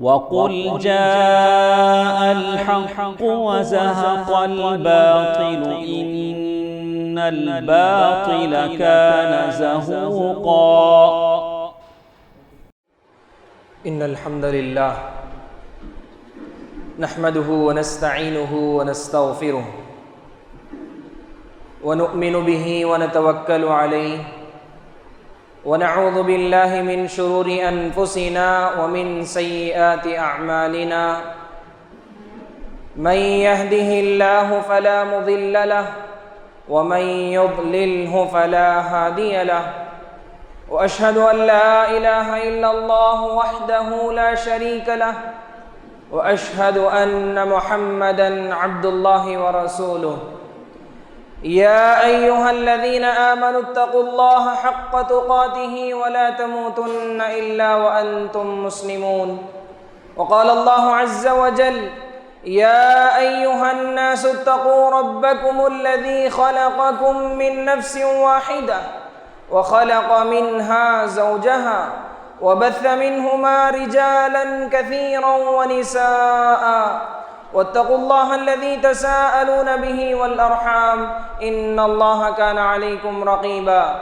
وقل جاء الحق وزهق الباطل إن الباطل كان زهوقا إن الحمد لله نحمده ونستعينه ونستغفره ونؤمن به ونتوكل عليه ونعوذ بالله من شرور أنفسنا ومن سيئات أعمالنا من يهده الله فلا مضل له ومن يضلله فلا هادي له وأشهد أن لا إله إلا الله وحده لا شريك له وأشهد أن محمدًا عبد الله ورسوله يا أيها الذين آمنوا اتقوا الله حق تقاته ولا تموتن إلا وأنتم مسلمون وقال الله عز وجل يا أيها الناس اتقوا ربكم الذي خلقكم من نفس واحدة وخلق منها زوجها وبث منهما رجالا كثيرا ونساء واتقوا الله الذي تساءلون به والأرحام إن الله كان عليكم رقيبا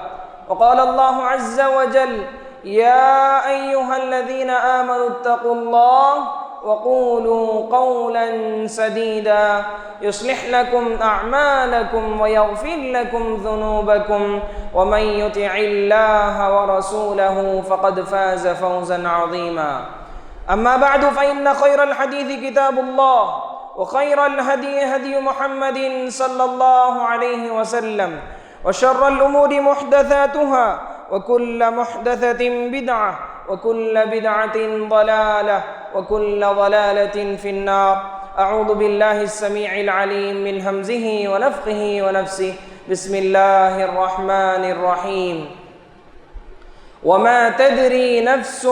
وقال الله عز وجل يا أيها الذين آمنوا اتقوا الله وقولوا قولا سديدا يصلح لكم أعمالكم ويغفر لكم ذنوبكم ومن يطع الله ورسوله فقد فاز فوزا عظيما أما بعد فإن خير الحديث كتاب الله وخير الهدي هدي محمد صلى الله عليه وسلم وشر الأمور محدثاتها وكل محدثة بدعة وكل بدعة ضلالة وكل ضلالة في النار أعوذ بالله السميع العليم من همزه ونفخه ونفسه بسم الله الرحمن الرحيم وما تدري نفس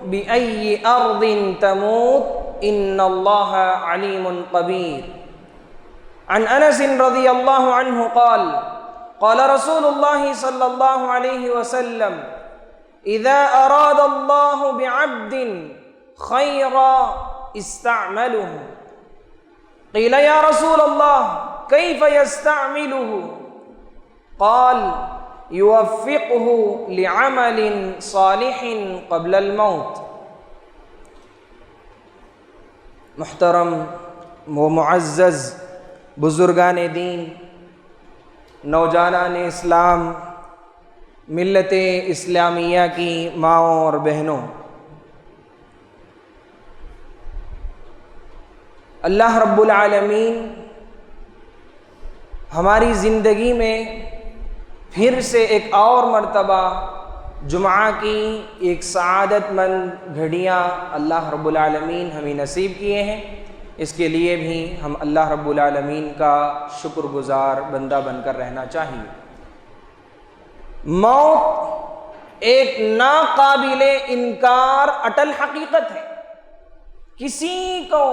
بأي أرض تموت إن الله عليم خبير عن أنس رضي الله عنه قال قال رسول الله صلى الله عليه وسلم إذا أراد الله بعبد خيرا استعمله قيل يا رسول الله كيف يستعمله قال يوفقه لعمل صالح قبل الموت محترم و معزز بزرگان دین، نوجوانان اسلام، ملت اسلامیہ کی ماؤں اور بہنوں، اللہ رب العالمین ہماری زندگی میں پھر سے ایک اور مرتبہ جمعہ کی ایک سعادت مند گھڑیاں اللہ رب العالمین ہمیں نصیب کیے ہیں، اس کے لیے بھی ہم اللہ رب العالمین کا شکر گزار بندہ بن کر رہنا چاہیے۔ موت ایک ناقابل انکار اٹل حقیقت ہے، کسی کو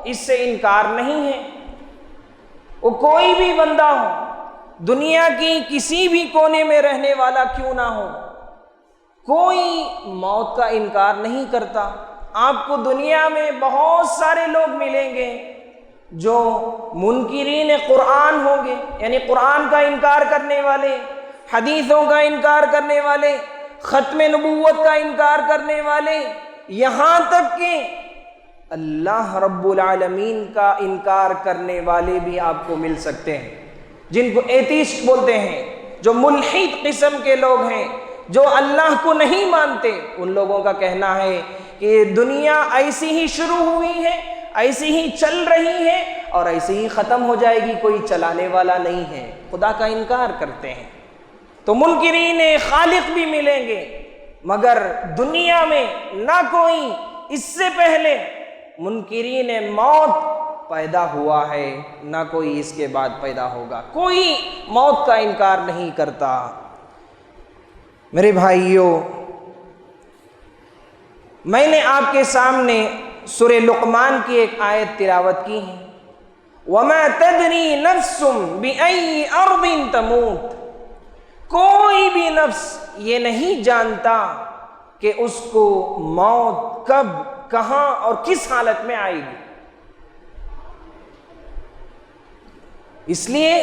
اس سے انکار نہیں ہے، وہ کوئی بھی بندہ ہو، دنیا کی کسی بھی کونے میں رہنے والا کیوں نہ ہو، کوئی موت کا انکار نہیں کرتا۔ آپ کو دنیا میں بہت سارے لوگ ملیں گے جو منکرین قرآن ہوں گے، یعنی قرآن کا انکار کرنے والے، حدیثوں کا انکار کرنے والے، ختم نبوت کا انکار کرنے والے، یہاں تک کہ اللہ رب العالمین کا انکار کرنے والے بھی آپ کو مل سکتے ہیں، جن کو ایتھیسٹ بولتے ہیں، جو ملحد قسم کے لوگ ہیں، جو اللہ کو نہیں مانتے۔ ان لوگوں کا کہنا ہے کہ دنیا ایسی ہی شروع ہوئی ہے، ایسی ہی چل رہی ہے اور ایسی ہی ختم ہو جائے گی، کوئی چلانے والا نہیں ہے، خدا کا انکار کرتے ہیں۔ تو منکرین خالق بھی ملیں گے، مگر دنیا میں نہ کوئی اس سے پہلے منکرین موت پیدا ہوا ہے، نہ کوئی اس کے بعد پیدا ہوگا، کوئی موت کا انکار نہیں کرتا۔ میرے بھائیوں، میں نے آپ کے سامنے سورہ لقمان کی ایک آیت تلاوت کی ہے، وَمَا تَدْرِي نَفْسٌ بِأَيِّ أَرْضٍ تَمُوتُ، کوئی بھی نفس یہ نہیں جانتا کہ اس کو موت کب کہاں اور کس حالت میں آئے گی. اس لیے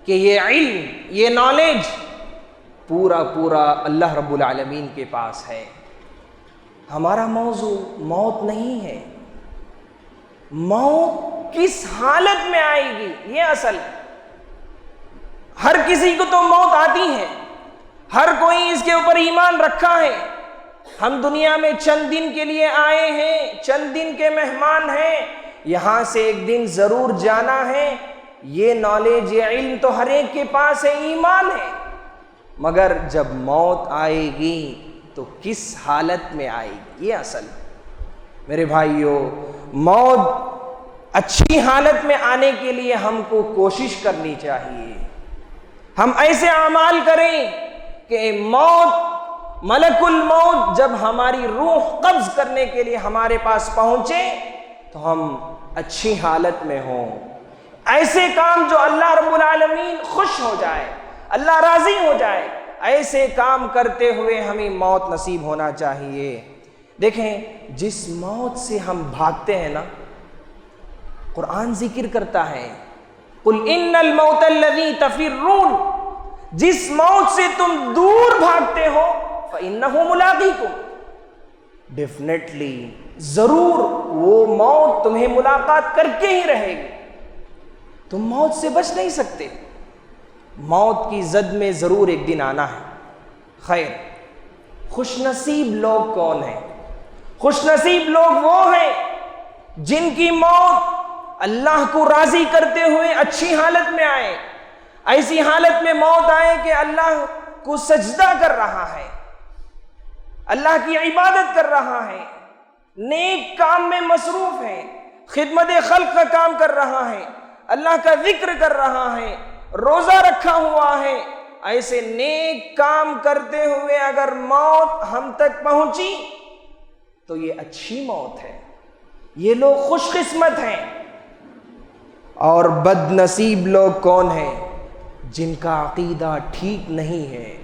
کہ یہ علم، یہ نالج پورا اللہ رب العالمین کے پاس ہے. ہمارا موضوع موت نہیں ہے. موت کس حالت میں آئے گی یہ اصل ہے. ہر کسی کو تو موت آتی ہے، ہر کوئی اس کے اوپر ایمان رکھا ہے. ہم دنیا میں چند دن کے لیے آئے ہیں، چند دن کے مہمان ہیں، یہاں سے ایک دن ضرور جانا ہے. یہ نالج، یہ علم تو ہر ایک کے پاس ہے، ایمان ہے. مگر جب موت آئے گی تو کس حالت میں آئے گی یہ اصل ہے. میرے بھائیوں، موت اچھی حالت میں آنے کے لیے ہم کو کوشش کرنی چاہیے. ہم ایسے اعمال کریں کہ ملک الموت جب ہماری روح قبض کرنے کے لیے ہمارے پاس پہنچے تو ہم اچھی حالت میں ہوں. ایسے کام جو اللہ رب العالمین خوش ہو جائے، اللہ راضی ہو جائے، ایسے کام کرتے ہوئے ہمیں موت نصیب ہونا چاہیے. دیکھیں، جس موت سے ہم بھاگتے ہیں نا، قرآن ذکر کرتا ہے قُلْ إِنَّ الْمَوْتَ الَّذِي تَفِرُّونَ، جس موت سے تم دور بھاگتے ہو فَإِنَّهُ مُلَاقِيكُمْ، ڈیفینیٹلی ضرور وہ موت تمہیں ملاقات کر کے ہی رہے گی. تم موت سے بچ نہیں سکتے. موت کی زد میں ضرور ایک دن آنا ہے. خیر، خوش نصیب لوگ کون ہیں؟ خوش نصیب لوگ وہ ہیں جن کی موت اللہ کو راضی کرتے ہوئے اچھی حالت میں آئے. ایسی حالت میں موت آئے کہ اللہ کو سجدہ کر رہا ہے، اللہ کی عبادت کر رہا ہے، نیک کام میں مصروف ہے، خدمت خلق کا کام کر رہا ہے، اللہ کا ذکر کر رہا ہے، روزہ رکھا ہوا ہے. ایسے نیک کام کرتے ہوئے اگر موت ہم تک پہنچی تو یہ اچھی موت ہے. یہ لوگ خوش قسمت ہیں. اور بد نصیب لوگ کون ہیں؟ جن کا عقیدہ ٹھیک نہیں ہے،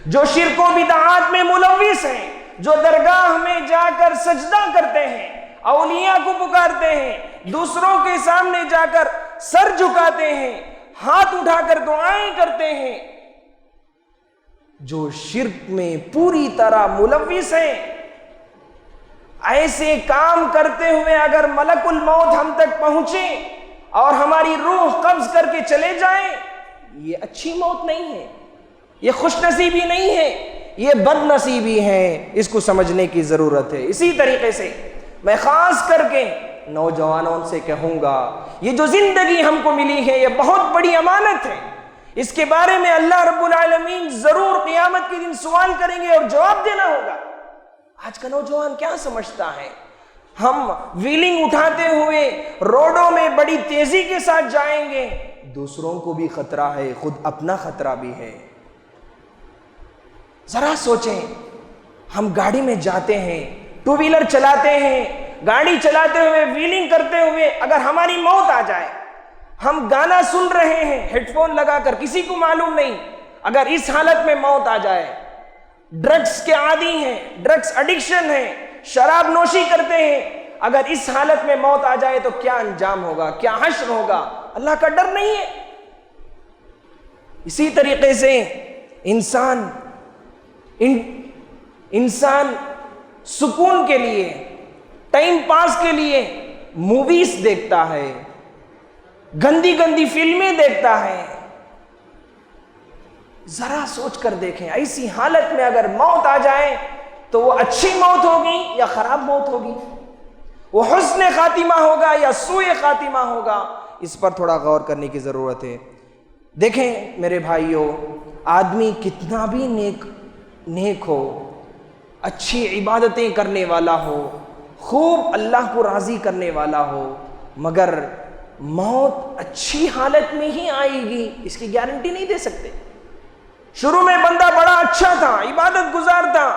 جو شرک و بدعات میں ملوث ہیں، جو درگاہ میں جا کر سجدہ کرتے ہیں، اولیاء کو پکارتے ہیں، دوسروں کے سامنے جا کر سر جھکاتے ہیں، ہاتھ اٹھا کر دعائیں کرتے ہیں، جو شرک میں پوری طرح ملوث ہیں. ایسے کام کرتے ہوئے اگر ملک الموت ہم تک پہنچے اور ہماری روح قبض کر کے چلے جائیں، یہ اچھی موت نہیں ہے، یہ خوش نصیبی نہیں ہے، یہ بد نصیبی ہے. اس کو سمجھنے کی ضرورت ہے. اسی طریقے سے میں خاص کر کے نوجوانوں سے کہوں گا، یہ جو زندگی ہم کو ملی ہے یہ بہت بڑی امانت ہے. اس کے بارے میں اللہ رب العالمین ضرور قیامت کے دن سوال کریں گے اور جواب دینا ہوگا. آج کا نوجوان کیا سمجھتا ہے؟ ہم ویلنگ اٹھاتے ہوئے روڈوں میں بڑی تیزی کے ساتھ جائیں گے، دوسروں کو بھی خطرہ ہے، خود اپنا خطرہ بھی ہے. ذرا سوچیں، ہم گاڑی میں جاتے ہیں، ٹو ویلر چلاتے ہیں، گاڑی چلاتے ہوئے ویلنگ کرتے ہوئے اگر ہماری موت آ جائے، ہم گانا سن رہے ہیں ہیڈ فون لگا کر، کسی کو معلوم نہیں، اگر اس حالت میں موت آ جائے، ڈرگس کے عادی ہیں، ڈرگس ایڈکشن ہے، شراب نوشی کرتے ہیں، اگر اس حالت میں موت آ جائے تو کیا انجام ہوگا، کیا حشر ہوگا؟ اللہ کا ڈر نہیں ہے. اسی طریقے سے انسان سکون کے لیے، ٹائم پاس کے لیے موویز دیکھتا ہے، گندی گندی فلمیں دیکھتا ہے. ذرا سوچ کر دیکھیں، ایسی حالت میں اگر موت آ جائے تو وہ اچھی موت ہوگی یا خراب موت ہوگی؟ وہ حسن خاتمہ ہوگا یا سوء خاتمہ ہوگا؟ اس پر تھوڑا غور کرنے کی ضرورت ہے. دیکھیں میرے بھائیوں، آدمی کتنا بھی نیک ہو، اچھی عبادتیں کرنے والا ہو، خوب اللہ کو راضی کرنے والا ہو، مگر موت اچھی حالت میں ہی آئے گی اس کی گارنٹی نہیں دے سکتے. شروع میں بندہ بڑا اچھا تھا، عبادت گزار تھا،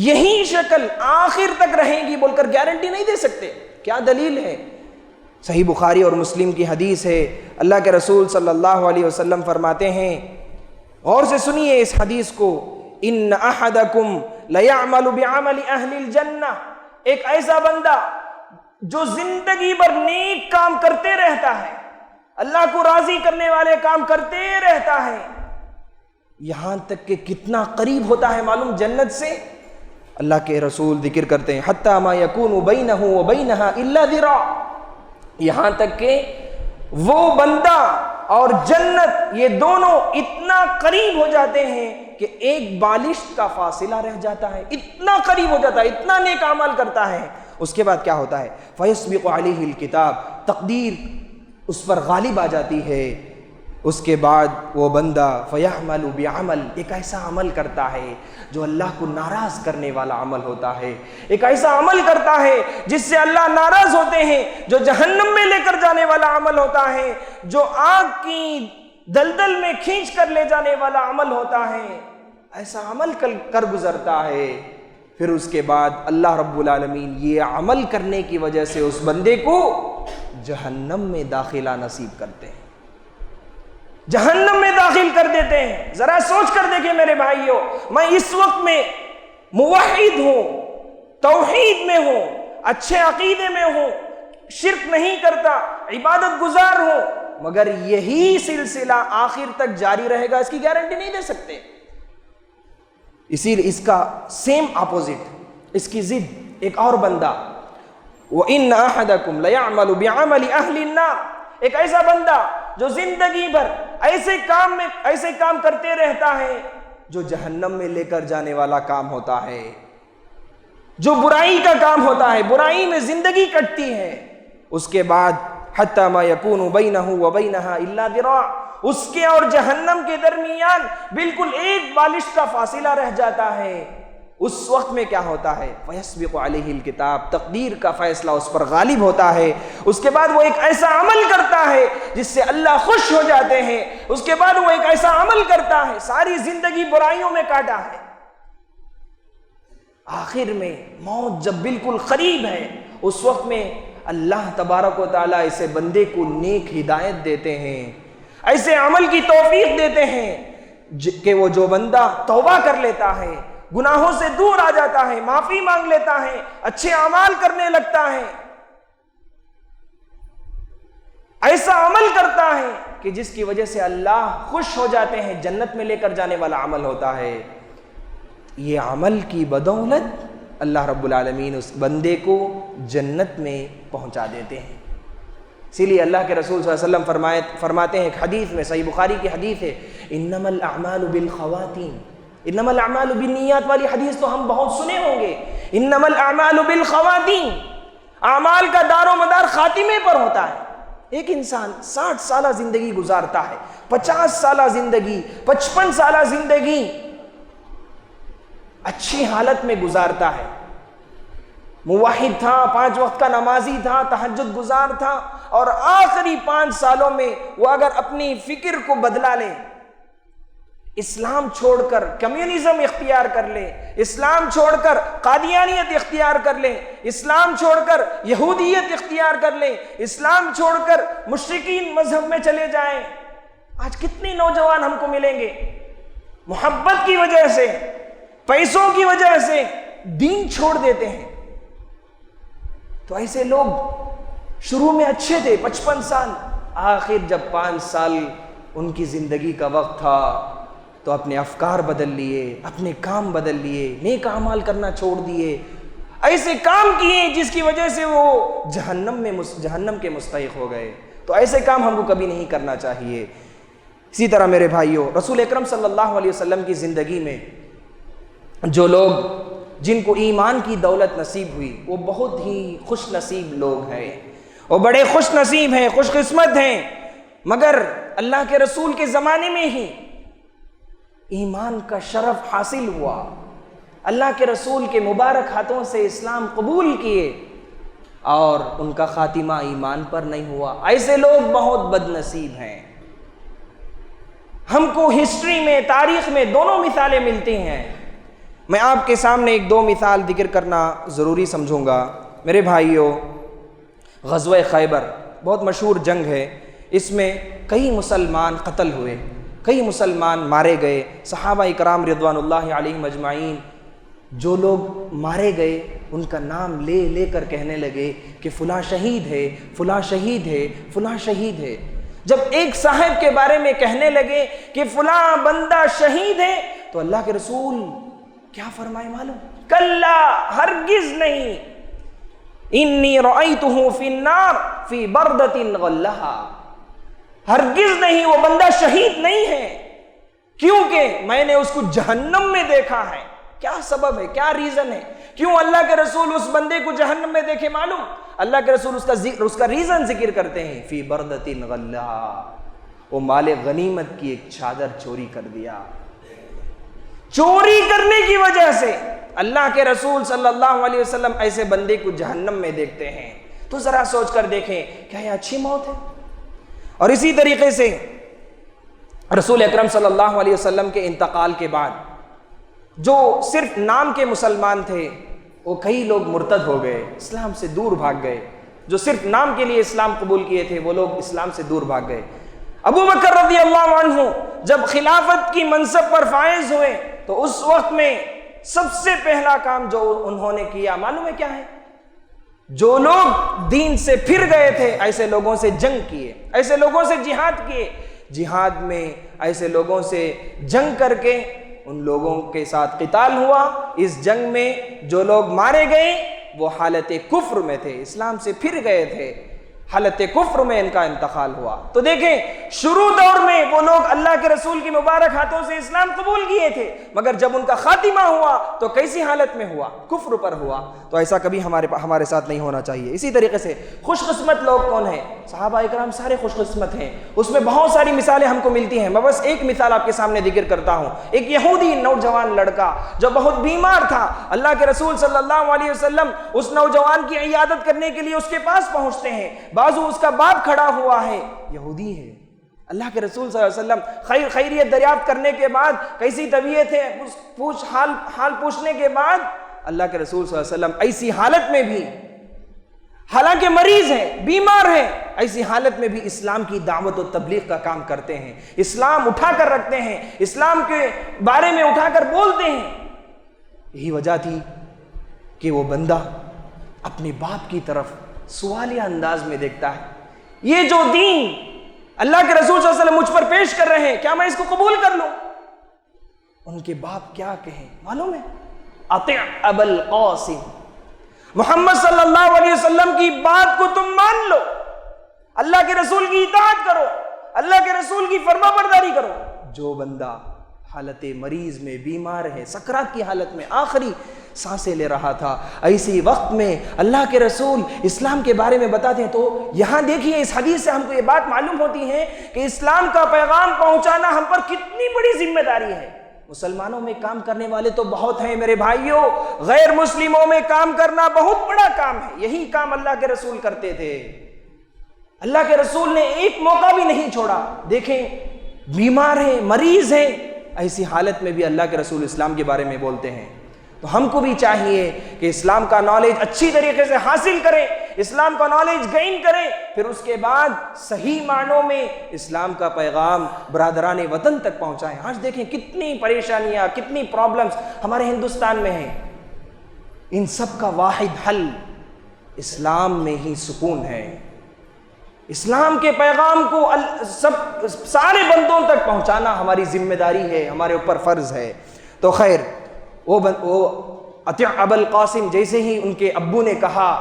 یہی شکل آخر تک رہے گی بول کر گارنٹی نہیں دے سکتے. کیا دلیل ہے؟ صحیح بخاری اور مسلم کی حدیث ہے. اللہ کے رسول صلی اللہ علیہ وسلم فرماتے ہیں، غور سے سنیے اس حدیث کو، ان احدکم لیعمل بعمل اہل الجنہ، ایک ایسا بندہ جو زندگی بھر نیک کام کرتے رہتا ہے، اللہ کو راضی کرنے والے کام کرتے رہتا ہے، یہاں تک کہ کتنا قریب ہوتا ہے معلوم جنت سے؟ اللہ کے رسول ذکر کرتے ہیں حتی ما یکون بینہ و بینہا الا ذراع، یہاں تک کہ وہ بندہ اور جنت یہ دونوں اتنا قریب ہو جاتے ہیں کہ ایک بالشت کا فاصلہ رہ جاتا ہے، اتنا قریب ہو جاتا ہے، اتنا نیک عمل کرتا ہے۔ اس کے بعد کیا ہوتا ہے؟ فیسبق علیہ الکتاب، تقدیر اس پر غالب آ جاتی ہے۔ اس کے بعد وہ بندہ فیعمل بعمل، ایک ایسا عمل کرتا ہے جو اللہ کو ناراض کرنے والا عمل ہوتا ہے، ایک ایسا عمل کرتا ہے جس سے اللہ ناراض ہوتے ہیں، جو جہنم میں لے کر جانے والا عمل ہوتا ہے، جو آگ کی دلدل میں کھینچ کر لے جانے والا عمل ہوتا ہے، ایسا عمل کر گزرتا ہے۔ پھر اس کے بعد اللہ رب العالمین یہ عمل کرنے کی وجہ سے اس بندے کو جہنم میں داخلہ نصیب کرتے ہیں، جہنم میں داخل کر دیتے ہیں۔ ذرا سوچ کر دیکھیں میرے بھائیوں، میں اس وقت میں موحد ہوں، توحید میں ہوں، اچھے عقیدے میں ہوں، شرک نہیں کرتا، عبادت گزار ہوں، مگر یہی سلسلہ آخر تک جاری رہے گا اس کی گارنٹی نہیں دے سکتے۔ اسی لیے اس کا سیم اپوزٹ، اس کی ضد ایک اور بندہ، وَإِنَّ أَحَدَكُمْ لَيَعْمَلُ بِعَمَلِ أَهْلِ النَّارِ، ایک ایسا بندہ جو زندگی بھر ایسے کام کرتے رہتا ہے جو جہنم میں لے کر جانے والا کام ہوتا ہے، جو برائی کا کام ہوتا ہے، برائی میں زندگی کٹتی ہے۔ اس کے بعد حتی ما یکون بینہ و بینہا الا ذراع، اس کے اور جہنم کے درمیان بالکل ایک بالشت کا فاصلہ رہ جاتا ہے۔ اس وقت میں کیا ہوتا ہے؟ فیسبق علیہ الکتاب، تقدیر کا فیصلہ اس پر غالب ہوتا ہے۔ اس کے بعد وہ ایک ایسا عمل کرتا ہے جس سے اللہ خوش ہو جاتے ہیں۔ اس کے بعد وہ ایک ایسا عمل کرتا ہے، ساری زندگی برائیوں میں کاٹا ہے، آخر میں موت جب بالکل قریب ہے اس وقت میں اللہ تبارک و تعالیٰ ایسے بندے کو نیک ہدایت دیتے ہیں، ایسے عمل کی توفیق دیتے ہیں کہ وہ جو بندہ توبہ کر لیتا ہے، گناہوں سے دور آ جاتا ہے، معافی مانگ لیتا ہے، اچھے اعمال کرنے لگتا ہے، ایسا عمل کرتا ہے کہ جس کی وجہ سے اللہ خوش ہو جاتے ہیں، جنت میں لے کر جانے والا عمل ہوتا ہے۔ یہ عمل کی بدولت اللہ رب العالمین اس بندے کو جنت میں پہنچا دیتے ہیں۔ اسی لیے اللہ کے رسول صلی اللہ علیہ وسلم فرماتے ہیں ایک حدیث میں، صحیح بخاری کی حدیث ہے، انما الاعمال بالخواتیم، انما الاعمال بالنیات والی حدیث تو ہم بہت سنے ہوں گے۔ انما الاعمال بالخواتیم، اعمال کا دار و مدار خاتمے پر ہوتا ہے۔ ایک انسان 60 سالہ زندگی گزارتا ہے، 50 سالہ زندگی، 55 سالہ زندگی اچھی حالت میں گزارتا ہے، موحد تھا، 5 وقت کا نمازی تھا، تہجد گزار تھا، اور آخری 5 سالوں میں وہ اگر اپنی فکر کو بدلا لے، اسلام چھوڑ کر کمیونزم اختیار کر لے، اسلام چھوڑ کر قادیانیت اختیار کر لے، اسلام چھوڑ کر یہودیت اختیار کر لے، اسلام چھوڑ کر مشرکین مذہب میں چلے جائیں، آج کتنے نوجوان ہم کو ملیں گے محبت کی وجہ سے، پیسوں کی وجہ سے دین چھوڑ دیتے ہیں۔ تو ایسے لوگ شروع میں اچھے تھے، 55 سال، آخر جب 5 سال ان کی زندگی کا وقت تھا تو اپنے افکار بدل لیے، اپنے کام بدل لیے، نیک اعمال کرنا چھوڑ دیے، ایسے کام کیے جس کی وجہ سے وہ جہنم کے مستحق ہو گئے۔ تو ایسے کام ہم کو کبھی نہیں کرنا چاہیے۔ اسی طرح میرے بھائیوں، رسول اکرم صلی اللہ علیہ وسلم کی زندگی میں جو لوگ جن کو ایمان کی دولت نصیب ہوئی وہ بہت ہی خوش نصیب لوگ ہیں، وہ بڑے خوش نصیب ہیں، خوش قسمت ہیں، مگر اللہ کے رسول کے زمانے میں ہی ایمان کا شرف حاصل ہوا، اللہ کے رسول کے مبارک ہاتھوں سے اسلام قبول کیے اور ان کا خاتمہ ایمان پر نہیں ہوا۔ ایسے لوگ بہت بد نصیب ہیں۔ ہم کو ہسٹری میں، تاریخ میں دونوں مثالیں ملتی ہیں۔ میں آپ کے سامنے ایک 2 مثال ذکر کرنا ضروری سمجھوں گا۔ میرے بھائیوں، غزوہ خیبر بہت مشہور جنگ ہے، اس میں کئی مسلمان قتل ہوئے، کئی مسلمان مارے گئے، صحابہ اکرام رضوان اللہ علیہم اجمعین، جو لوگ مارے گئے ان کا نام لے لے کر کہنے لگے کہ فلاں شہید ہے، فلاں شہید ہے، فلاں شہید ہے۔ جب ایک صاحب کے بارے میں کہنے لگے کہ فلاں بندہ شہید ہے تو اللہ کے رسول کیا فرمائے معلوم؟ کلا، ہرگز نہیں، انی رأیتہ فی النار فی بردۃ غلھا، ہرگز نہیں، وہ بندہ شہید نہیں ہے، کیونکہ میں نے اس کو جہنم میں دیکھا ہے۔ کیا سبب ہے، کیا ریزن ہے، کیوں اللہ کے رسول اس بندے کو جہنم میں دیکھے معلوم؟ اللہ کے رسول اس کا ریزن ذکر کرتے ہیں، فی بردۃ غلھا، وہ مال غنیمت کی ایک چادر چوری کر دیا۔ چوری کرنے کی وجہ سے اللہ کے رسول صلی اللہ علیہ وسلم ایسے بندے کو جہنم میں دیکھتے ہیں۔ تو ذرا سوچ کر دیکھیں، کیا یہ اچھی موت ہے؟ اور اسی طریقے سے رسول اکرم صلی اللہ علیہ وسلم کے انتقال کے بعد جو صرف نام کے مسلمان تھے وہ کئی لوگ مرتد ہو گئے، اسلام سے دور بھاگ گئے۔ جو صرف نام کے لیے اسلام قبول کیے تھے وہ لوگ اسلام سے دور بھاگ گئے۔ ابو بکر رضی اللہ عنہ جب خلافت کی منصب پر فائز ہوئے تو اس وقت میں سب سے پہلا کام جو انہوں نے کیا معلوم ہے کیا ہے؟ جو لوگ دین سے پھر گئے تھے ایسے لوگوں سے جنگ کیے، ایسے لوگوں سے جہاد کیے، جہاد میں ایسے لوگوں سے جنگ کر کے ان لوگوں کے ساتھ قتال ہوا۔ اس جنگ میں جو لوگ مارے گئے وہ حالت کفر میں تھے، اسلام سے پھر گئے تھے، حالت کفر میں ان کا انتقال ہوا۔ تو دیکھیں شروع دور میں وہ لوگ اللہ کے رسول کی مبارک ہاتھوں سے اسلام قبول کیے تھے، مگر جب ان کا خاتمہ ہوا تو کیسی حالت میں ہوا؟ کفر پر ہوا۔ تو ایسا کبھی ہمارے ساتھ نہیں ہونا چاہیے۔ اسی طریقے سے خوش قسمت لوگ کون ہیں؟ صحابہ اکرام سارے خوش قسمت ہیں، اس میں بہت ساری مثالیں ہم کو ملتی ہیں۔ میں بس ایک مثال آپ کے سامنے ذکر کرتا ہوں۔ ایک یہودی نوجوان لڑکا جو بہت بیمار تھا، اللہ کے رسول صلی اللہ علیہ وسلم اس نوجوان کی عیادت کرنے کے لیے اس کے پاس پہنچتے ہیں، بازو اس کا باپ کھڑا ہوا ہے، یہودی ہے۔ اللہ کے رسول صلی اللہ علیہ وسلم خیریت دریافت کرنے کے بعد، کیسی طبیعت ہے حال پوچھنے کے بعد، اللہ کے رسول صلی اللہ علیہ وسلم ایسی حالت میں بھی، حالانکہ مریض ہیں، بیمار ہیں، ایسی حالت میں بھی اسلام کی دعوت و تبلیغ کا کام کرتے ہیں، اسلام اٹھا کر رکھتے ہیں، اسلام کے بارے میں اٹھا کر بولتے ہیں۔ یہی وجہ تھی کہ وہ بندہ اپنے باپ کی طرف سوالیہ انداز میں دیکھتا ہے، یہ جو دین اللہ کے رسول صلی اللہ علیہ وسلم مجھ پر پیش کر رہے ہیں، کیا میں اس کو قبول کر لوں؟ ان کے باپ کیا کہیں معلوم ہے؟ اطع ابا القاسم، محمد صلی اللہ علیہ وسلم کی بات کو تم مان لو، اللہ کے رسول کی اطاعت کرو، اللہ کے رسول کی فرما برداری کرو۔ جو بندہ حالت مریض میں، بیمار ہے، سکرات کی حالت میں، آخری سانسیں لے رہا تھا، ایسی وقت میں اللہ کے رسول اسلام کے بارے میں بتاتے ہیں۔ تو یہاں دیکھیے اس حدیث سے ہم کو یہ بات معلوم ہوتی ہے کہ اسلام کا پیغام پہنچانا ہم پر کتنی بڑی ذمہ داری ہے۔ مسلمانوں میں کام کرنے والے تو بہت ہیں میرے بھائیوں، غیر مسلموں میں کام کرنا بہت بڑا کام ہے۔ یہی کام اللہ کے رسول کرتے تھے، اللہ کے رسول نے ایک موقع بھی نہیں چھوڑا۔ دیکھیں بیمار ہیں، مریض ہیں، ایسی حالت میں بھی اللہ کے رسول اسلام کے بارے میں بولتے ہیں۔ تو ہم کو بھی چاہیے کہ اسلام کا نالج اچھی طریقے سے حاصل کریں، اسلام کا نالج گین کریں، پھر اس کے بعد صحیح معنوں میں اسلام کا پیغام برادران وطن تک پہنچائیں۔ آج دیکھیں کتنی پریشانیاں، کتنی پرابلمز ہمارے ہندوستان میں ہیں، ان سب کا واحد حل اسلام میں ہی سکون ہے۔ اسلام کے پیغام کو سارے بندوں تک پہنچانا ہماری ذمہ داری ہے، ہمارے اوپر فرض ہے۔ تو خیر وہ اطع ابا القاسم، جیسے ہی ان کے ابو نے کہا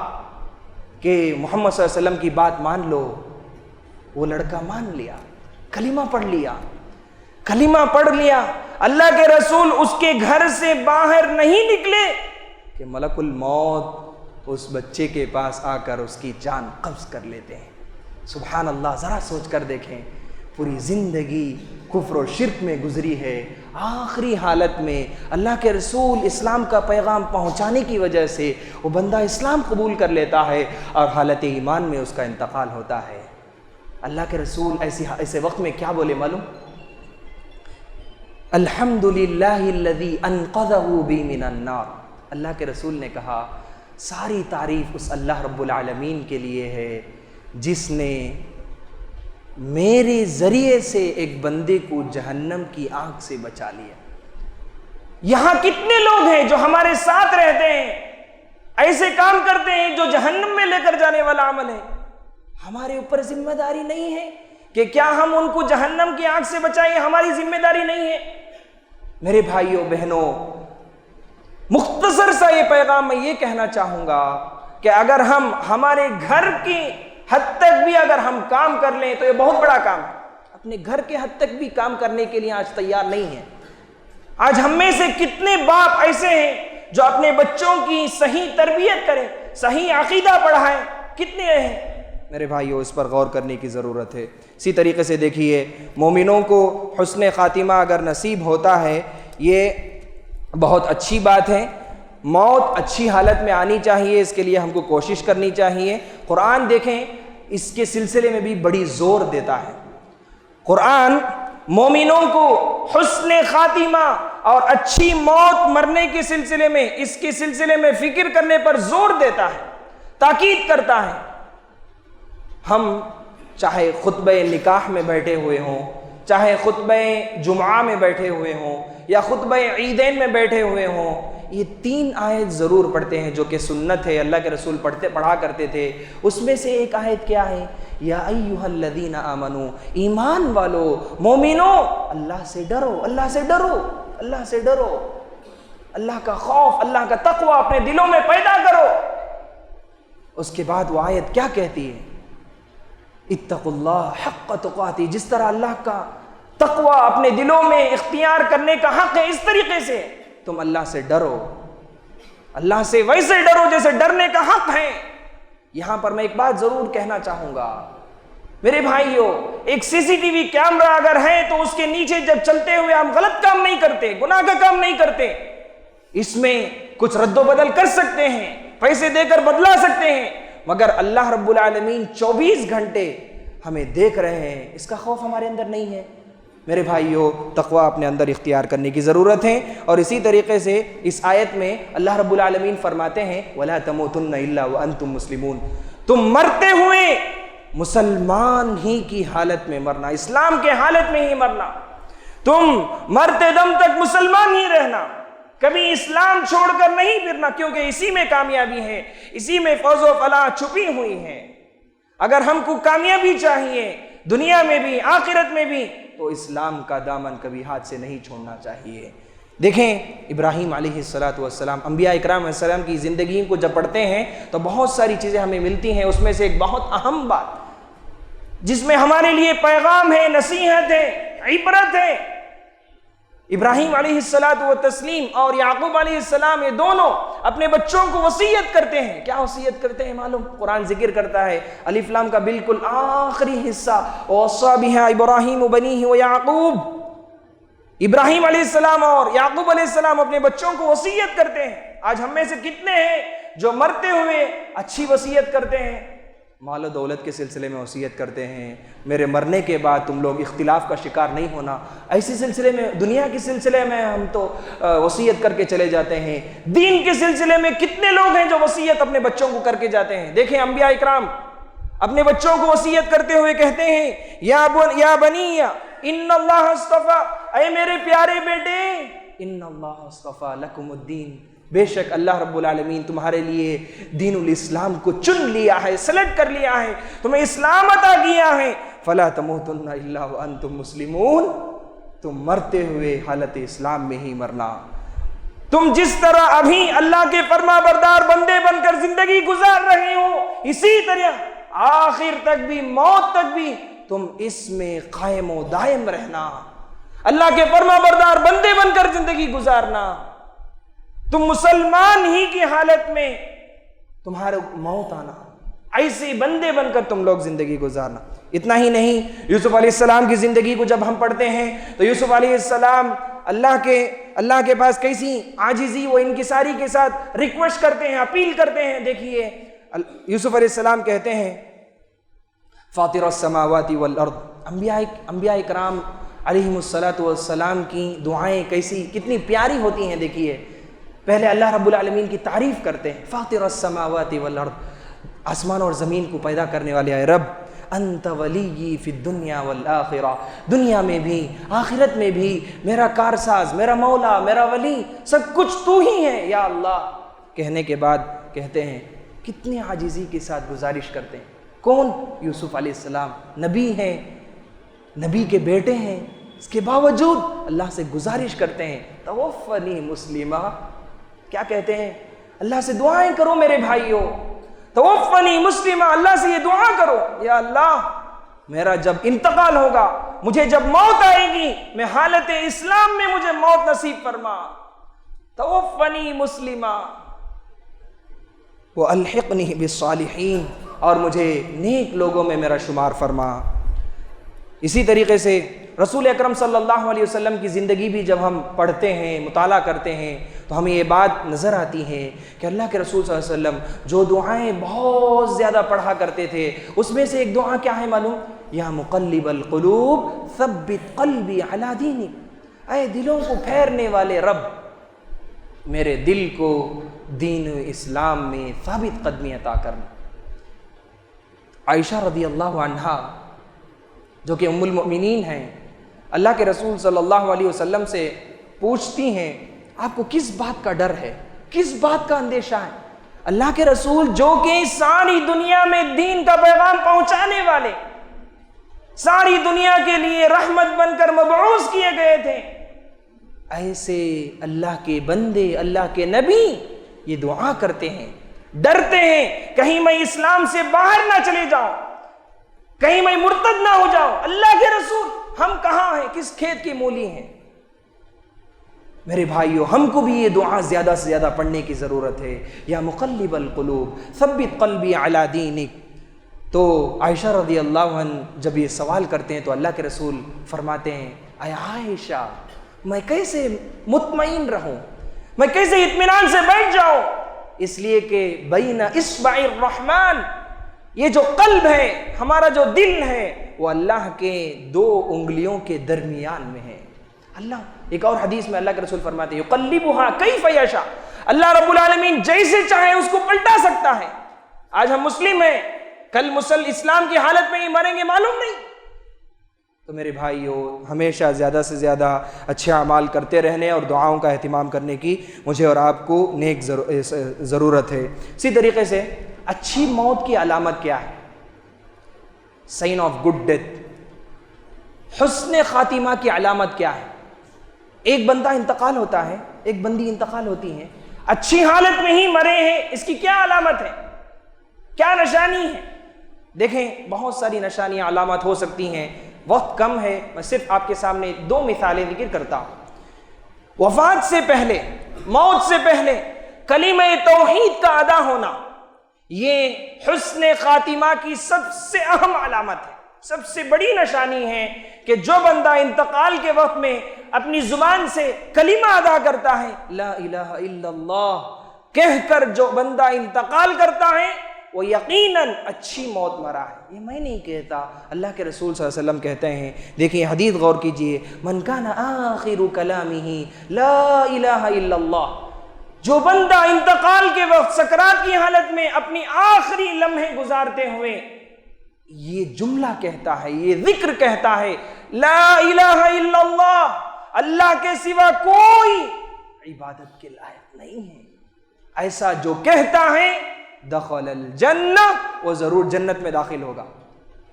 کہ محمد صلی اللہ علیہ وسلم کی بات مان لو، وہ لڑکا مان لیا، کلمہ پڑھ لیا، کلمہ پڑھ لیا۔ اللہ کے رسول اس کے گھر سے باہر نہیں نکلے کہ ملک الموت اس بچے کے پاس آ کر اس کی جان قبض کر لیتے ہیں۔ سبحان اللہ، ذرا سوچ کر دیکھیں، پوری زندگی کفر و شرک میں گزری ہے، آخری حالت میں اللہ کے رسول اسلام کا پیغام پہنچانے کی وجہ سے وہ بندہ اسلام قبول کر لیتا ہے اور حالت ایمان میں اس کا انتقال ہوتا ہے۔ اللہ کے رسول ایسے وقت میں کیا بولے معلوم؟ الحمدللہ الذی انقذہ بی من النار۔ اللہ کے رسول نے کہا ساری تعریف اس اللہ رب العالمین کے لیے ہے جس نے میرے ذریعے سے ایک بندے کو جہنم کی آگ سے بچا لیا۔ یہاں کتنے لوگ ہیں جو ہمارے ساتھ رہتے ہیں، ایسے کام کرتے ہیں جو جہنم میں لے کر جانے والا عمل ہے۔ ہمارے اوپر ذمہ داری نہیں ہے کہ کیا ہم ان کو جہنم کی آگ سے بچائیں؟ ہماری ذمہ داری نہیں ہے۔ میرے بھائیوں بہنوں، مختصر سا یہ پیغام میں یہ کہنا چاہوں گا کہ اگر ہم ہمارے گھر کی حد تک بھی اگر ہم کام کر لیں تو یہ بہت بڑا کام ہے۔ اپنے گھر کے حد تک بھی کام کرنے کے لیے آج تیار نہیں ہے۔ آج ہم میں سے کتنے باپ ایسے ہیں جو اپنے بچوں کی صحیح تربیت کریں، صحیح عقیدہ پڑھائیں؟ کتنے ہیں؟ میرے بھائیوں، اس پر غور کرنے کی ضرورت ہے۔ اسی طریقے سے دیکھیے، مومنوں کو حسن خاتمہ اگر نصیب ہوتا ہے یہ بہت اچھی بات ہے۔ موت اچھی حالت میں آنی چاہیے، اس کے لیے ہم کو کوشش کرنی چاہیے۔ قرآن دیکھیں، اس کے سلسلے میں بھی بڑی زور دیتا ہے۔ قرآن مومنوں کو حسن خاتمہ اور اچھی موت مرنے کے سلسلے میں، اس کے سلسلے میں فکر کرنے پر زور دیتا ہے، تاکید کرتا ہے۔ ہم چاہے خطبہ نکاح میں بیٹھے ہوئے ہوں، چاہے خطبہ جمعہ میں بیٹھے ہوئے ہوں، یا خطبہ عیدین میں بیٹھے ہوئے ہوں، یہ 3 آیت ضرور پڑھتے ہیں جو کہ سنت ہے، اللہ کے رسول پڑھا کرتے تھے۔ اس میں سے ایک آیت کیا ہے؟ یا ایھا الذین آمنو، ایمان والو، مومنو، اللہ سے ڈرو، اللہ سے ڈرو، اللہ سے ڈرو، اللہ کا خوف، اللہ کا تقوی اپنے دلوں میں پیدا کرو۔ اس کے بعد وہ آیت کیا کہتی ہے؟ اتقوا اللہ حق تقاتی، جس طرح اللہ کا تقوی اپنے دلوں میں اختیار کرنے کا حق ہے، اس طریقے سے تم اللہ سے ڈرو، اللہ سے ویسے ڈرو جیسے ڈرنے کا حق ہے۔ یہاں پر میں ایک بات ضرور کہنا چاہوں گا میرے بھائیوں، ایک سی سی ٹی وی کیمرہ اگر ہے تو اس کے نیچے جب چلتے ہوئے ہم غلط کام نہیں کرتے، گناہ کا کام نہیں کرتے، اس میں کچھ رد و بدل کر سکتے ہیں، پیسے دے کر بدلا سکتے ہیں، مگر اللہ رب العالمین 24 گھنٹے ہمیں دیکھ رہے ہیں، اس کا خوف ہمارے اندر نہیں ہے۔ میرے بھائیوں، تقوی اپنے اندر اختیار کرنے کی ضرورت ہے۔ اور اسی طریقے سے اس آیت میں اللہ رب العالمین فرماتے ہیں وَلَا تَمُوتُنَّ إِلَّا وَأَنْتُمْ مُسْلِمُونَ، تم مرتے ہوئے مسلمان ہی کی حالت میں مرنا، اسلام کے حالت میں ہی مرنا، تم مرتے دم تک مسلمان ہی رہنا، کبھی اسلام چھوڑ کر نہیں پھرنا، کیونکہ اسی میں کامیابی ہے، اسی میں فوز و فلاح چھپی ہوئی ہے۔ اگر ہم کو کامیابی چاہیے دنیا میں بھی آخرت میں بھی تو اسلام کا دامن کبھی ہاتھ سے نہیں چھوڑنا چاہیے۔ دیکھیں ابراہیم علیہ السلام، انبیاء اکرام علیہ السلام کی زندگی کو جب پڑھتے ہیں تو بہت ساری چیزیں ہمیں ملتی ہیں، اس میں سے ایک بہت اہم بات جس میں ہمارے لیے پیغام ہے، نصیحت ہے، عبرت ہے۔ ابراہیم علیہ السلام اور یعقوب علیہ السلام، یہ دونوں اپنے بچوں کو وصیت کرتے ہیں۔ کیا وصیت کرتے ہیں معلوم؟ قرآن ذکر کرتا ہے، الف لام کا بالکل آخری حصہ، وَوَصَّىٰ بِهَا إِبْرَاهِيمُ بَنِيهِ وَيَعْقُوبُ، ابراہیم علیہ السلام اور یعقوب علیہ السلام اپنے بچوں کو وصیت کرتے ہیں۔ آج ہم میں سے کتنے ہیں جو مرتے ہوئے اچھی وصیت کرتے ہیں، مال و دولت کے سلسلے میں وصیت کرتے ہیں، میرے مرنے کے بعد تم لوگ اختلاف کا شکار نہیں ہونا، ایسی سلسلے میں، دنیا کے سلسلے میں ہم تو وصیت کر کے چلے جاتے ہیں۔ دین کے سلسلے میں کتنے لوگ ہیں جو وصیت اپنے بچوں کو کر کے جاتے ہیں؟ دیکھیں انبیاء اکرام اپنے بچوں کو وصیت کرتے ہوئے کہتے ہیں یا بنی ان اللہ اصطفیٰ، اے میرے پیارے بیٹے، ان اللہ اصطفیٰ لکم الدین، بے شک اللہ رب العالمین تمہارے لیے دین الاسلام کو چن لیا ہے، سلیکٹ کر لیا ہے، تمہیں اسلام عطا کیا ہے، فلا تموتن الا وانتم مسلمون، تم مرتے ہوئے حالت اسلام میں ہی مرنا۔ تم جس طرح ابھی اللہ کے فرما بردار بندے بن کر زندگی گزار رہے ہو، اسی طرح آخر تک بھی، موت تک بھی تم اس میں قائم و دائم رہنا، اللہ کے فرما بردار بندے بن کر زندگی گزارنا، تم مسلمان ہی کی حالت میں تمہارے موت آنا، ایسے بندے بن کر تم لوگ زندگی گزارنا۔ اتنا ہی نہیں، یوسف علیہ السلام کی زندگی کو جب ہم پڑھتے ہیں تو یوسف علیہ السلام اللہ کے پاس کیسی عاجزی و انکساری کے ساتھ ریکویسٹ کرتے ہیں، اپیل کرتے ہیں۔ دیکھیے یوسف علیہ السلام کہتے ہیں فاطر السماوات والارض، انبیاء اکرام علیہم السلام کی دعائیں کتنی پیاری ہوتی ہیں۔ دیکھیے پہلے اللہ رب العالمین کی تعریف کرتے ہیں، فاطر السماوات والارض، آسمان اور زمین کو پیدا کرنے والے اے رب، انت ولی فی الدنیا والآخرہ، دنیا میں بھی آخرت میں بھی میرا کارساز، میرا مولا، میرا ولی، سب کچھ تو ہی ہے یا اللہ۔ کہنے کے بعد کہتے ہیں کتنی عاجزی کے ساتھ گزارش کرتے ہیں۔ کون؟ یوسف علیہ السلام، نبی ہیں، نبی کے بیٹے ہیں، اس کے باوجود اللہ سے گزارش کرتے ہیں توفنی مسلمہ۔ کیا کہتے ہیں؟ اللہ سے دعائیں کرو میرے بھائیوں، توفنی مسلمہ، اللہ سے یہ دعا کرو یا اللہ میرا جب انتقال ہوگا، مجھے جب موت آئے گی، میں حالت اسلام میں مجھے موت نصیب فرما، توفنی مسلمہ وَأَلْحِقْنِي بِالصَّالِحِينَ، اور مجھے نیک لوگوں میں میرا شمار فرما۔ اسی طریقے سے رسول اکرم صلی اللہ علیہ وسلم کی زندگی بھی جب ہم پڑھتے ہیں، مطالعہ کرتے ہیں، تو ہمیں یہ بات نظر آتی ہے کہ اللہ کے رسول صلی اللہ علیہ وسلم جو دعائیں بہت زیادہ پڑھا کرتے تھے، اس میں سے ایک دعا کیا ہے معلوم؟ یا مقلب القلوب ثبت قلبی علی دینک، اے دلوں کو پھیرنے والے رب، میرے دل کو دین اسلام میں ثابت قدمی عطا کرنا۔ عائشہ رضی اللہ عنہا جو کہ ام المؤمنین ہیں، اللہ کے رسول صلی اللہ علیہ وسلم سے پوچھتی ہیں آپ کو کس بات کا ڈر ہے، کس بات کا اندیشہ ہے؟ اللہ کے رسول جو کہ ساری دنیا میں دین کا پیغام پہنچانے والے، ساری دنیا کے لیے رحمت بن کر مبعوث کیے گئے تھے، ایسے اللہ کے بندے، اللہ کے نبی یہ دعا کرتے ہیں، ڈرتے ہیں کہیں میں اسلام سے باہر نہ چلے جاؤں، کہیں میں مرتد نہ ہو جاؤں۔ اللہ کے رسول ہم کہاں ہیں، کس کھیت کی مولی ہیں؟ میرے بھائیوں، ہم کو بھی یہ دعا زیادہ سے زیادہ پڑھنے کی ضرورت ہے، یا مقلب القلوب ثبت قلبی علی دینک۔ تو عائشہ رضی اللہ عنہ جب یہ سوال کرتے ہیں تو اللہ کے رسول فرماتے ہیں اے عائشہ، میں کیسے مطمئن رہوں، میں کیسے اطمینان سے بیٹھ جاؤں؟ اس لیے کہ بین اصبع الرحمن، یہ جو قلب ہے، ہمارا جو دل ہے، وہ اللہ کے دو انگلیوں کے درمیان میں ہے۔ اللہ ایک اور حدیث میں اللہ کے رسول فرماتے ہیں یقلبها کیف یشاء، اللہ رب العالمین جیسے چاہے اس کو پلٹا سکتا ہے۔ آج ہم مسلم ہیں، کل اسلام کی حالت میں ہی مریں گے معلوم نہیں۔ تو میرے بھائیو، ہمیشہ زیادہ سے زیادہ اچھے اعمال کرتے رہنے اور دعاؤں کا اہتمام کرنے کی مجھے اور آپ کو نیک ضرورت ہے۔ اسی طریقے سے اچھی موت کی علامت کیا ہے؟ سائن آف گڈ ڈیتھ، حسن خاتمہ کی علامت کیا ہے؟ ایک بندہ انتقال ہوتا ہے، ایک بندی انتقال ہوتی ہے، اچھی حالت میں ہی مرے ہیں، اس کی کیا علامت ہے، کیا نشانی ہے؟ دیکھیں بہت ساری نشانیاں علامات ہو سکتی ہیں، وقت کم ہے، میں صرف آپ کے سامنے دو مثالیں ذکر کرتا ہوں۔ وفات سے پہلے، موت سے پہلے کلمہ توحید کا ادا ہونا، یہ حسن خاتمہ کی سب سے اہم علامت ہے، سب سے بڑی نشانی ہے کہ جو بندہ انتقال کے وقت میں اپنی زبان سے کلمہ ادا کرتا ہے، لا الہ الا اللہ کہہ کر جو بندہ انتقال کرتا ہے، وہ یقیناً اچھی موت مرا ہے۔ یہ میں نہیں کہتا، اللہ کے رسول صلی اللہ علیہ وسلم کہتے ہیں۔ دیکھیں حدیث غور کیجئے، من کان آخر کلامہ لا الہ الا اللہ، جو بندہ انتقال کے وقت سکرات کی حالت میں اپنی آخری لمحے گزارتے ہوئے یہ جملہ کہتا ہے، یہ ذکر کہتا ہے، لا الہ الا اللہ، اللہ کے سوا کوئی عبادت کے لائق نہیں ہے، ایسا جو کہتا ہے دخل الجنہ، وہ ضرور جنت میں داخل ہوگا۔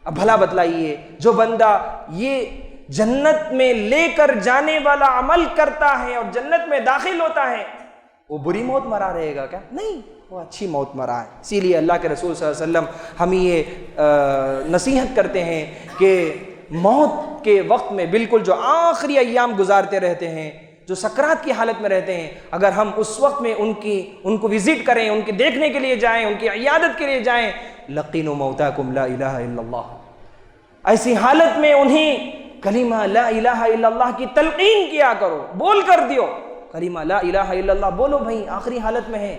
اب بھلا بتلائیے، جو بندہ یہ جنت میں لے کر جانے والا عمل کرتا ہے اور جنت میں داخل ہوتا ہے، وہ بری موت مرا رہے گا کیا؟ نہیں، وہ اچھی موت مرا ہے۔ اسی لیے اللہ کے رسول صلی اللہ علیہ وسلم ہمیں یہ نصیحت کرتے ہیں کہ موت کے وقت میں بالکل جو آخری ایام گزارتے رہتے ہیں، جو سکرات کی حالت میں رہتے ہیں، اگر ہم اس وقت میں ان کو وزٹ کریں، ان کے دیکھنے کے لیے جائیں، ان کی عیادت کے لیے جائیں، لقینوا موتاکم لا الہ الا اللہ، ایسی حالت میں انہیں کلمہ لا الہ الا اللہ کی تلقین کیا کرو، بول کر دیو کلمہ لا الہ الا اللہ، بولو بھائی، آخری حالت میں ہے،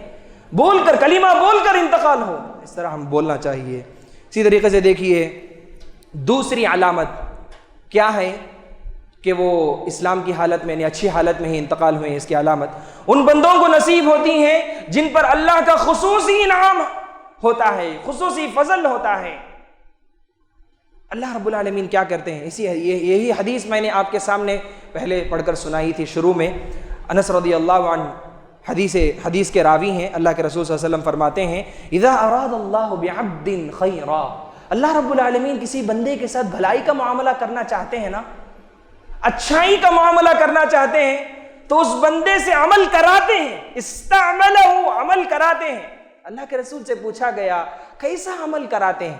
بول کر کلمہ بول کر انتقال ہو، اس طرح ہم بولنا چاہیے۔ اسی طریقے سے دیکھیے دوسری علامت کیا ہے کہ وہ اسلام کی حالت میں، یعنی اچھی حالت میں ہی انتقال ہوئے ہیں، اس کی علامت ان بندوں کو نصیب ہوتی ہیں جن پر اللہ کا خصوصی انعام ہوتا ہے، خصوصی فضل ہوتا ہے۔ اللہ رب العالمین کیا کرتے ہیں؟ یہی حدیث میں نے آپ کے سامنے پہلے پڑھ کر سنائی تھی شروع میں. انس رضی اللہ عنہ حدیث کے راوی ہیں. اللہ کے رسول صلی اللہ علیہ وسلم فرماتے ہیں اذا اراد اللہ بعبد خیرا، اللہ رب العالمین کسی بندے کے ساتھ بھلائی کا معاملہ کرنا چاہتے ہیں نا، اچھائی کا معاملہ کرنا چاہتے ہیں، تو اس بندے سے عمل کراتے ہیں. استعملہ، عمل کراتے ہیں. اللہ کے رسول سے پوچھا گیا کیسا عمل کراتے ہیں؟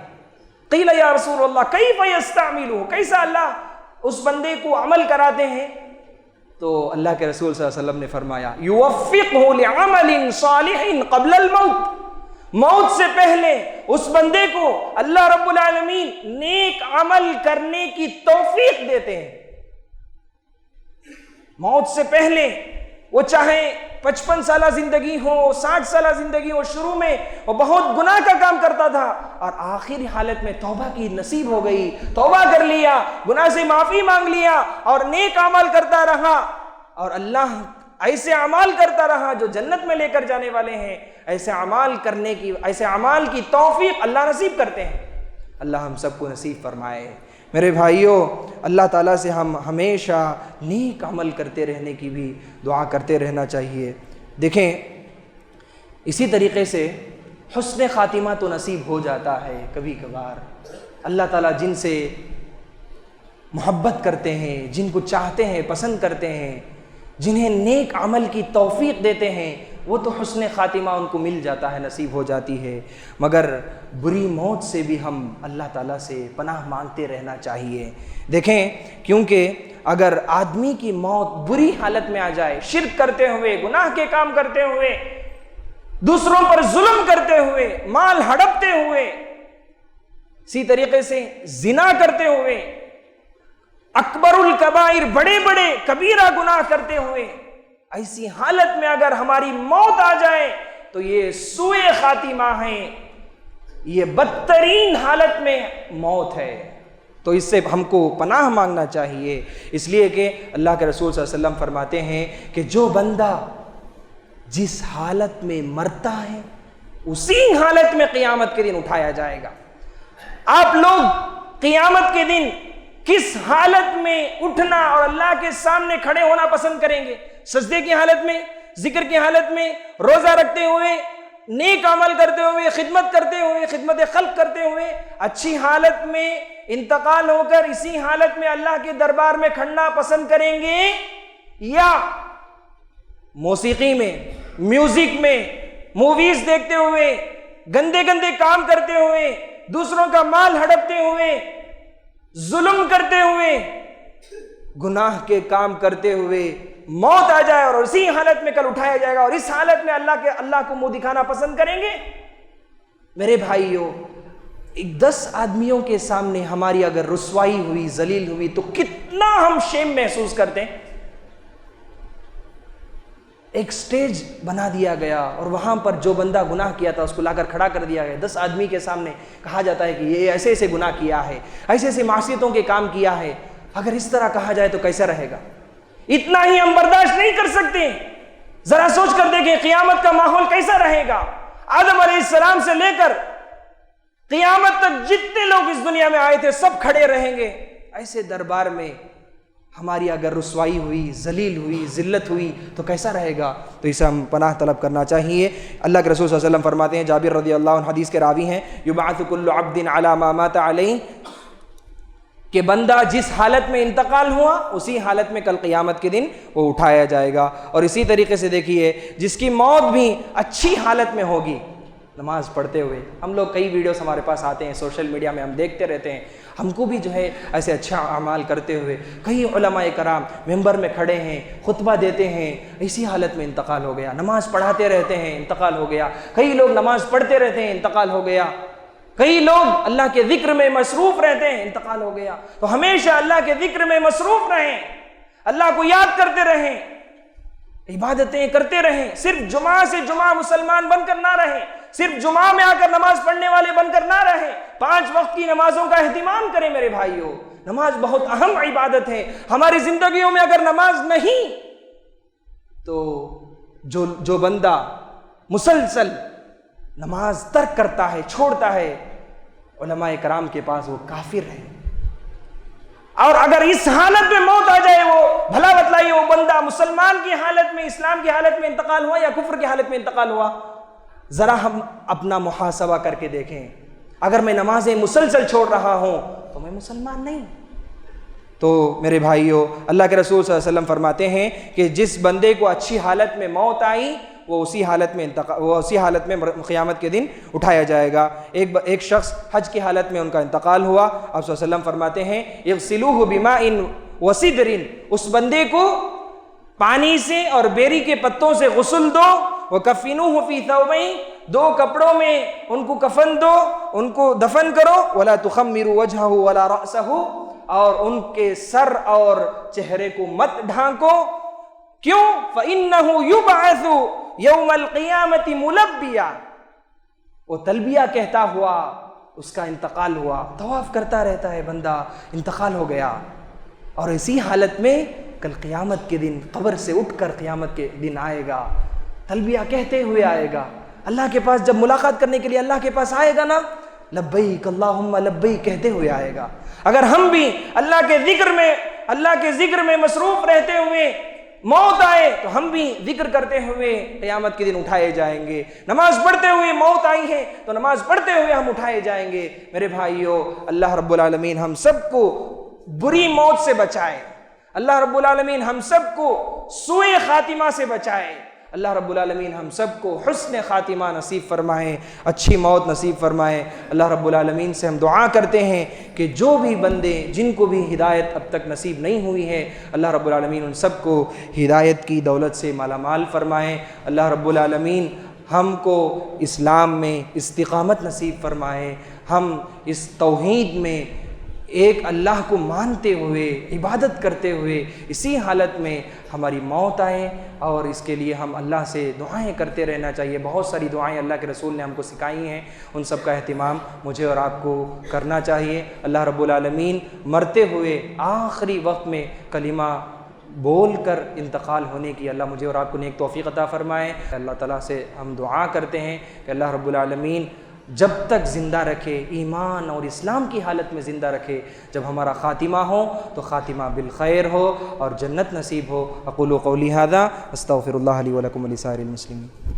قیل یا رسول اللہ کیف یستعملہ، کیسا اللہ اس بندے کو عمل کراتے ہیں؟ تو اللہ کے رسول صلی اللہ علیہ وسلم نے فرمایا یوفقہ لعمل صالح قبل الموت، موت سے پہلے اس بندے کو اللہ رب العالمین نیک عمل کرنے کی توفیق دیتے ہیں. موت سے پہلے وہ چاہے 55 سالہ زندگی ہو، 60 سالہ زندگی ہو، شروع میں وہ بہت گناہ کا کام کرتا تھا اور آخری حالت میں توبہ کی نصیب ہو گئی، توبہ کر لیا، گناہ سے معافی مانگ لیا اور نیک عمل کرتا رہا، اور اللہ ایسے اعمال کرتا رہا جو جنت میں لے کر جانے والے ہیں. ایسے اعمال کی توفیق اللہ نصیب کرتے ہیں. اللہ ہم سب کو نصیب فرمائے. میرے بھائیوں، اللہ تعالیٰ سے ہم ہمیشہ نیک عمل کرتے رہنے کی بھی دعا کرتے رہنا چاہیے. دیکھیں، اسی طریقے سے حسن خاتمہ تو نصیب ہو جاتا ہے کبھی کبھار. اللہ تعالیٰ جن سے محبت کرتے ہیں، جن کو چاہتے ہیں، پسند کرتے ہیں، جنہیں نیک عمل کی توفیق دیتے ہیں، وہ تو حسن خاتمہ ان کو مل جاتا ہے، نصیب ہو جاتی ہے. مگر بری موت سے بھی ہم اللہ تعالیٰ سے پناہ مانگتے رہنا چاہیے. دیکھیں، کیونکہ اگر آدمی کی موت بری حالت میں آ جائے، شرک کرتے ہوئے، گناہ کے کام کرتے ہوئے، دوسروں پر ظلم کرتے ہوئے، مال ہڑپتے ہوئے، اسی طریقے سے زنا کرتے ہوئے، اکبر الکبائر، بڑے بڑے کبیرہ گناہ کرتے ہوئے، ایسی حالت میں اگر ہماری موت آ جائے تو یہ سوء خاتمہ ہے، یہ بدترین حالت میں موت ہے. تو اس سے ہم کو پناہ مانگنا چاہیے، اس لیے کہ اللہ کے رسول صلی اللہ علیہ وسلم فرماتے ہیں کہ جو بندہ جس حالت میں مرتا ہے اسی حالت میں قیامت کے دن اٹھایا جائے گا. آپ لوگ قیامت کے دن کس حالت میں اٹھنا اور اللہ کے سامنے کھڑے ہونا پسند کریں گے؟ سجدے کی حالت میں، ذکر کی حالت میں، روزہ رکھتے ہوئے، نیک عمل کرتے ہوئے، خدمت کرتے ہوئے، خدمت خلق کرتے ہوئے، اچھی حالت میں انتقال ہو کر اسی حالت میں اللہ کے دربار میں کھڑنا پسند کریں گے، یا موسیقی میں، میوزک میں، موویز دیکھتے ہوئے، گندے گندے کام کرتے ہوئے، دوسروں کا مال ہڑپتے ہوئے، ظلم کرتے ہوئے، گناہ کے کام کرتے ہوئے موت آ جائے اور اسی حالت میں کل اٹھایا جائے گا، اور اس حالت میں اللہ کو منہ دکھانا پسند کریں گے؟ میرے بھائیوں، 10 آدمیوں کے سامنے ہماری اگر رسوائی ہوئی، ذلیل ہوئی، تو کتنا ہم شیم محسوس کرتے ہیں. ایک سٹیج بنا دیا گیا اور وہاں پر جو بندہ گناہ کیا تھا اس کو لا کر کھڑا کر دیا گیا. 10 آدمی کے سامنے کہا جاتا ہے کہ یہ ایسے ایسے گناہ کیا ہے، ایسے ایسے معصیتوں کے کام کیا ہے. اگر اس طرح کہا جائے تو کیسا رہے گا؟ اتنا ہی ہم برداشت نہیں کر سکتے. ذرا سوچ کر دیکھیں قیامت کا ماحول کیسا رہے گا. آدم علیہ السلام سے لے کر قیامت تک جتنے لوگ اس دنیا میں آئے تھے سب کھڑے رہیں گے. ایسے دربار میں ہماری اگر رسوائی ہوئی، ذلیل ہوئی، ذلت ہوئی تو کیسا رہے گا؟ تو اسے ہم پناہ طلب کرنا چاہیے. اللہ کے رسول صلی اللہ علیہ وسلم فرماتے ہیں، جابر رضی اللہ عنہ حدیث کے راوی ہیں، یبعث کل عبد علی ما مات علیہ، کہ بندہ جس حالت میں انتقال ہوا اسی حالت میں کل قیامت کے دن وہ اٹھایا جائے گا. اور اسی طریقے سے دیکھیے، جس کی موت بھی اچھی حالت میں ہوگی، نماز پڑھتے ہوئے. ہم لوگ کئی ویڈیوز ہمارے پاس آتے ہیں سوشل میڈیا میں، ہم دیکھتے رہتے ہیں. ہم کو بھی جو ہے ایسے اچھا اعمال کرتے ہوئے، کئی علماء کرام ممبر میں کھڑے ہیں، خطبہ دیتے ہیں، اسی حالت میں انتقال ہو گیا. نماز پڑھاتے رہتے ہیں، انتقال ہو گیا. کئی لوگ نماز پڑھتے رہتے ہیں، انتقال ہو گیا. کئی لوگ اللہ کے ذکر میں مصروف رہتے ہیں، انتقال ہو گیا. تو ہمیشہ اللہ کے ذکر میں مصروف رہیں، اللہ کو یاد کرتے رہیں، عبادتیں کرتے رہیں. صرف جمعہ سے جمعہ مسلمان بن کر نہ رہیں، صرف جمعہ میں آ کر نماز پڑھنے والے بن کر نہ رہیں. 5 وقت کی نمازوں کا اہتمام کریں میرے بھائیوں. نماز بہت اہم عبادت ہے. ہماری زندگیوں میں اگر نماز نہیں تو جو بندہ مسلسل نماز ترک کرتا ہے، چھوڑتا ہے، علماء کرام کے پاس وہ کافر ہے. اور اگر اس حالت میں موت آ جائے، وہ بھلا بتلائیے وہ بندہ مسلمان کی حالت میں، اسلام کی حالت میں انتقال ہوا یا کفر کی حالت میں انتقال ہوا؟ ذرا ہم اپنا محاسبہ کر کے دیکھیں. اگر میں نمازیں مسلسل چھوڑ رہا ہوں تو میں مسلمان نہیں. تو میرے بھائیو، اللہ کے رسول صلی اللہ علیہ وسلم فرماتے ہیں کہ جس بندے کو اچھی حالت میں موت آئی وہ اسی حالت میں قیامت کے دن اٹھایا جائے گا. ایک شخص حج کی حالت میں ان کا انتقال ہوا. آپ صلی اللہ علیہ وسلم فرماتے ہیں اغسلوہ بماء وسدر، اس بندے کو پانی سے اور بیری کے پتوں سے غسل دو. وکفنوہ فی ثوبین، 2 کپڑوں میں ان کو کفن دو، ان کو دفن کرو. ولا تخمروا وجہہ ولا رأسہ، اور ان کے سر اور چہرے کو مت ڈھانکو. کیوں؟ فإنہ یبعث یوم القیامت ملبیا، وہ تلبیہ کہتا ہوا اس کا انتقال ہوا. طواف کرتا رہتا ہے بندہ، انتقال ہو گیا، اور اسی حالت میں کل قیامت کے دن قبر سے اٹھ کر قیامت کے دن آئے گا، تلبیہ کہتے ہوئے آئے گا. اللہ کے پاس جب ملاقات کرنے کے لیے اللہ کے پاس آئے گا نا، لبیک اللہم لبیک کہتے ہوئے آئے گا. اگر ہم بھی اللہ کے ذکر میں مصروف رہتے ہوئے موت آئے تو ہم بھی ذکر کرتے ہوئے قیامت کے دن اٹھائے جائیں گے. نماز پڑھتے ہوئے موت آئی ہے تو نماز پڑھتے ہوئے ہم اٹھائے جائیں گے. میرے بھائیو، اللہ رب العالمین ہم سب کو بری موت سے بچائے. اللہ رب العالمین ہم سب کو سوء خاتمہ سے بچائے. اللہ رب العالمین ہم سب کو حسن خاتمہ نصیب فرمائے، اچھی موت نصیب فرمائے. اللہ رب العالمین سے ہم دعا کرتے ہیں کہ جو بھی بندے جن کو بھی ہدایت اب تک نصیب نہیں ہوئی ہے، اللہ رب العالمین ان سب کو ہدایت کی دولت سے مالا مال فرمائے. اللہ رب العالمین ہم کو اسلام میں استقامت نصیب فرمائے. ہم اس توحید میں ایک اللہ کو مانتے ہوئے، عبادت کرتے ہوئے اسی حالت میں ہماری موت آئے، اور اس کے لیے ہم اللہ سے دعائیں کرتے رہنا چاہیے. بہت ساری دعائیں اللہ کے رسول نے ہم کو سکھائی ہیں، ان سب کا اہتمام مجھے اور آپ کو کرنا چاہیے. اللہ رب العالمین مرتے ہوئے آخری وقت میں کلمہ بول کر انتقال ہونے کی اللہ مجھے اور آپ کو نیک توفیق عطا فرمائے. اللہ تعالیٰ سے ہم دعا کرتے ہیں کہ اللہ رب العالمین جب تک زندہ رکھے، ایمان اور اسلام کی حالت میں زندہ رکھے. جب ہمارا خاتمہ ہو تو خاتمہ بالخیر ہو اور جنت نصیب ہو. اقول قولی ھذا استغفر اللہ لی ولکم ولسائر المسلمین.